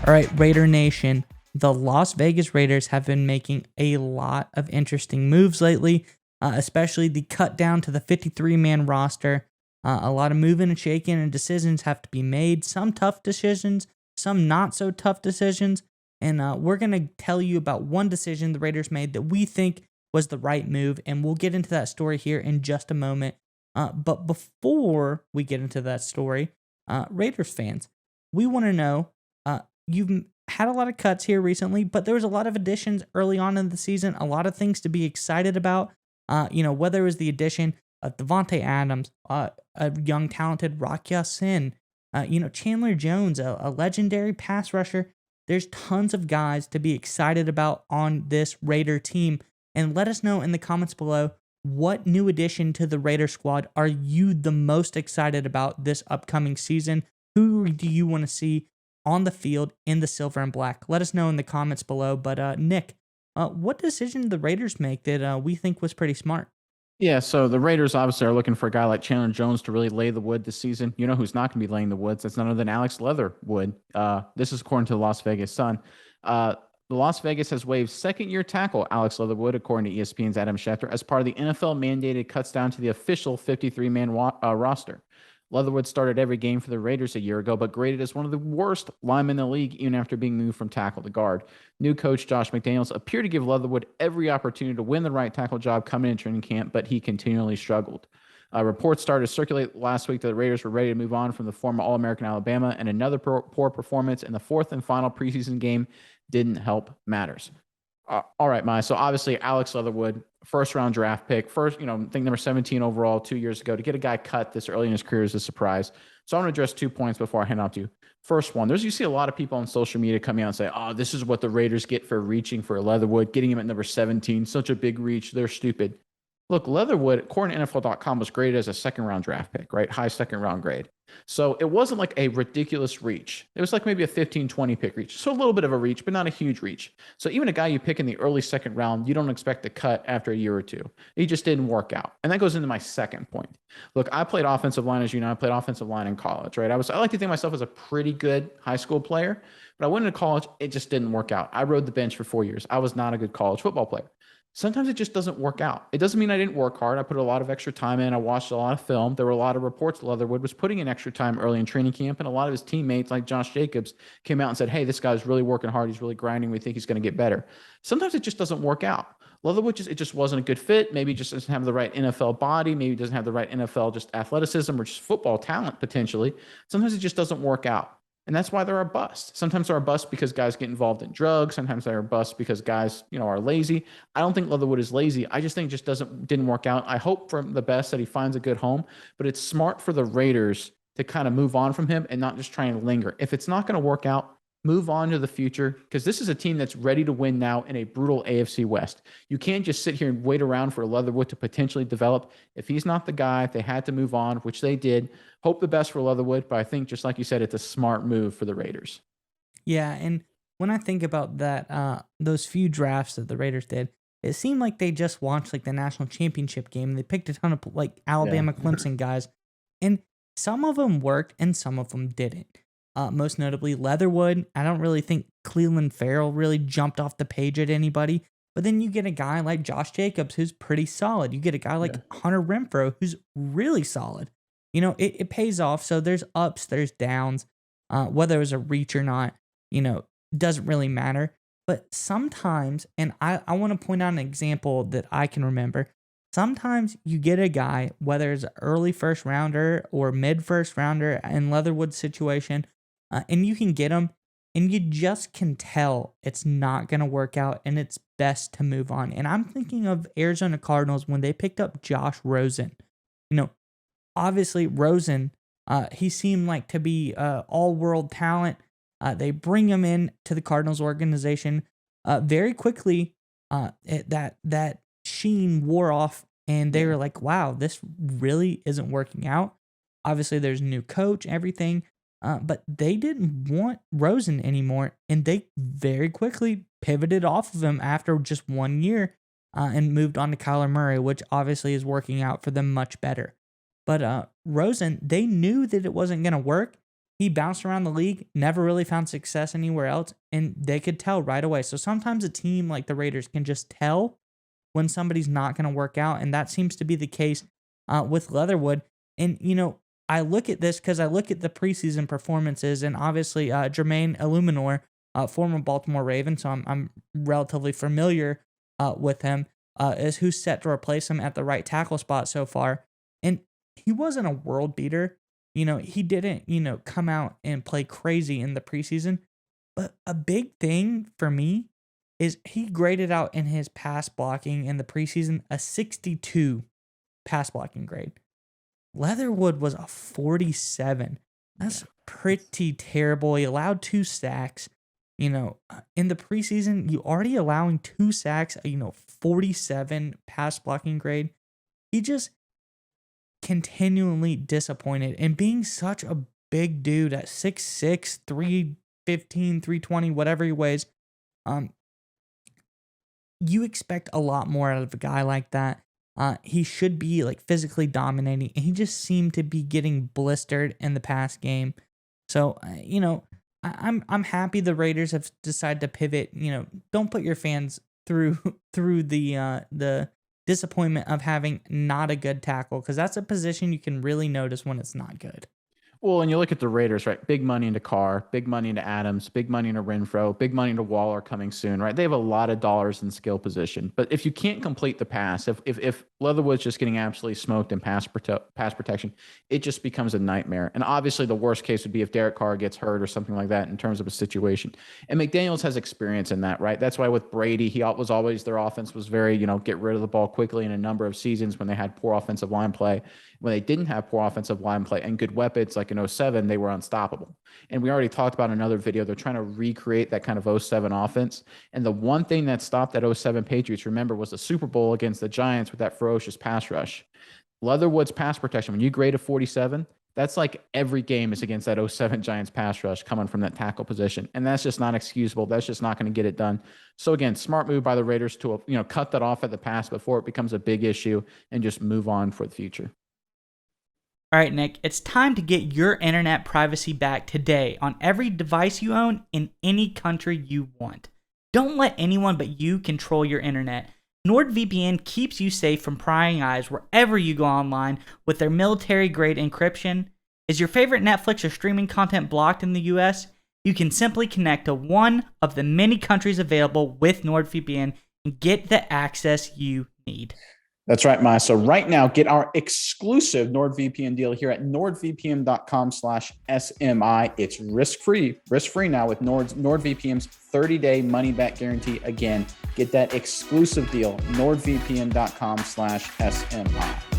All right, Raider Nation. The Las Vegas Raiders have been making a lot of interesting moves lately, especially the cut down to the 53-man roster. A lot of moving and shaking and decisions have to be made. Some tough decisions, some not so tough decisions. And we're going to tell you about one decision the Raiders made that we think was the right move. And we'll get into that story here in just a moment. But before we get into that story, Raiders fans, we want to know, you've had a lot of cuts here recently, but there was a lot of additions early on in the season, a lot of things to be excited about. Whether it was the addition of Devontae Adams, a young, talented Rock Ya-Sin, Chandler Jones, a legendary pass rusher. There's tons of guys to be excited about on this Raider team. And let us know in the comments below, what new addition to the Raider squad are you the most excited about this upcoming season? Who do you want to see on the field in the silver and black? Let us know in the comments below. But Nick, what decision did the Raiders make that we think was pretty smart? Yeah, so the Raiders obviously are looking for a guy like Chandler Jones to really lay the wood this season. You know who's not going to be laying the woods? That's none other than Alex Leatherwood. This is according to the Las Vegas Sun. The Las Vegas has waived second-year tackle Alex Leatherwood, according to ESPN's Adam Schefter, as part of the NFL-mandated cuts down to the official 53-man roster. Leatherwood started every game for the Raiders a year ago, but graded as one of the worst linemen in the league even after being moved from tackle to guard. New coach Josh McDaniels appeared to give Leatherwood every opportunity to win the right tackle job coming in training camp, but he continually struggled. Reports started to circulate last week that the Raiders were ready to move on from the former All-American Alabama, and another poor performance in the fourth and final preseason game didn't help matters. All right, Maya. So obviously Alex Leatherwood, first-round draft pick, I think number 17 overall 2 years ago. To get a guy cut this early in his career is a surprise. So I want to address 2 points before I hand off to you. First one, you see a lot of people on social media coming out and say, oh, this is what the Raiders get for reaching for Leatherwood, getting him at number 17, such a big reach. They're stupid. Look, Leatherwood, according to NFL.com, was graded as a second-round draft pick, right? High second-round grade. So it wasn't like a ridiculous reach. It was like maybe a 15, 20 pick reach. So a little bit of a reach, but not a huge reach. So even a guy you pick in the early second round, you don't expect to cut after a year or two. He just didn't work out. And that goes into my second point. Look, I played offensive line, as you know. I played offensive line in college, right? I like to think of myself as a pretty good high school player, but I went into college. It just didn't work out. I rode the bench for 4 years. I was not a good college football player. Sometimes it just doesn't work out. It doesn't mean I didn't work hard. I put a lot of extra time in. I watched a lot of film. There were a lot of reports Leatherwood was putting in extra time early in training camp, and a lot of his teammates, like Josh Jacobs, came out and said, hey, this guy's really working hard. He's really grinding. We think he's going to get better. Sometimes it just doesn't work out. Leatherwood, it just wasn't a good fit. Maybe he just doesn't have the right NFL body. Maybe he doesn't have the right NFL just athleticism or just football talent, potentially. Sometimes it just doesn't work out. And that's why there are busts. Sometimes there are busts because guys get involved in drugs. Sometimes there are busts because guys, are lazy. I don't think Leatherwood is lazy. I just think it just didn't work out. I hope for the best that he finds a good home, but it's smart for the Raiders to kind of move on from him and not just try and linger. If it's not going to work out, move on to the future, because this is a team that's ready to win now in a brutal AFC West. You can't just sit here and wait around for Leatherwood to potentially develop. If he's not the guy, they had to move on, which they did. Hope the best for Leatherwood, but I think, just like you said, it's a smart move for the Raiders. Yeah, and when I think about that, those few drafts that the Raiders did, it seemed like they just watched like the national championship game. They picked a ton of like Alabama, Clemson guys, and some of them worked and some of them didn't. Most notably Leatherwood. I don't really think Cleveland Farrell really jumped off the page at anybody. But then you get a guy like Josh Jacobs who's pretty solid. You get a guy like Hunter Renfrow who's really solid. It pays off. So there's ups, there's downs. Whether it was a reach or not, doesn't really matter. But sometimes, and I want to point out an example that I can remember. Sometimes you get a guy, whether it's an early first rounder or mid first rounder in Leatherwood's situation, and you can get him, and you just can tell it's not going to work out, and it's best to move on. And I'm thinking of Arizona Cardinals when they picked up Josh Rosen. Obviously Rosen, he seemed like to be all-world talent. They bring him in to the Cardinals organization. Very quickly, that sheen wore off, and they were like, wow, this really isn't working out. Obviously, there's a new coach, everything. But they didn't want Rosen anymore, and they very quickly pivoted off of him after just 1 year and moved on to Kyler Murray, which obviously is working out for them much better. But Rosen, they knew that it wasn't going to work, he bounced around the league, never really found success anywhere else, and they could tell right away. So sometimes a team like the Raiders can just tell when somebody's not going to work out, and that seems to be the case with Leatherwood. And, I look at this because I look at the preseason performances, and obviously Jermaine Illuminor, former Baltimore Raven, so I'm relatively familiar with him, is who's set to replace him at the right tackle spot so far. And he wasn't a world beater. He didn't, come out and play crazy in the preseason. But a big thing for me is he graded out in his pass blocking in the preseason a 62 pass blocking grade. Leatherwood was a 47. That's pretty terrible. He allowed 2 sacks. In the preseason, you already allowing 2 sacks, 47 pass blocking grade. He just continually disappointed. And being such a big dude at 6'6", 315, 320, whatever he weighs, you expect a lot more out of a guy like that. He should be like physically dominating, and he just seemed to be getting blistered in the past game. So, I'm happy the Raiders have decided to pivot. Don't put your fans through the disappointment of having not a good tackle, because that's a position you can really notice when it's not good. Well, and you look at the Raiders, right? Big money into Carr, big money into Adams, big money into Renfro, big money into Waller coming soon, right? They have a lot of dollars in skill position. But if you can't complete the pass, if Leatherwood's just getting absolutely smoked in pass protection, it just becomes a nightmare. And obviously the worst case would be if Derek Carr gets hurt or something like that in terms of a situation. And McDaniels has experience in that, right? That's why with Brady, he was always, their offense was very, get rid of the ball quickly in a number of seasons when they had poor offensive line play. When they didn't have poor offensive line play and good weapons like in 07, they were unstoppable. And we already talked about in another video, they're trying to recreate that kind of 07 offense. And the one thing that stopped that 07 Patriots, remember, was the Super Bowl against the Giants with that ferocious pass rush. Leatherwood's pass protection, when you grade a 47, that's like every game is against that 07 Giants pass rush coming from that tackle position. And that's just not excusable. That's just not going to get it done. So again, smart move by the Raiders to, cut that off at the pass before it becomes a big issue and just move on for the future. All right, Nick, it's time to get your internet privacy back today on every device you own in any country you want. Don't let anyone but you control your internet. NordVPN keeps you safe from prying eyes wherever you go online with their military-grade encryption. Is your favorite Netflix or streaming content blocked in the US? You can simply connect to one of the many countries available with NordVPN and get the access you need. That's right, Maya. So right now, get our exclusive NordVPN deal here at nordvpn.com/SMI. It's risk-free now with NordVPN's 30-day money-back guarantee. Again, get that exclusive deal, nordvpn.com/SMI.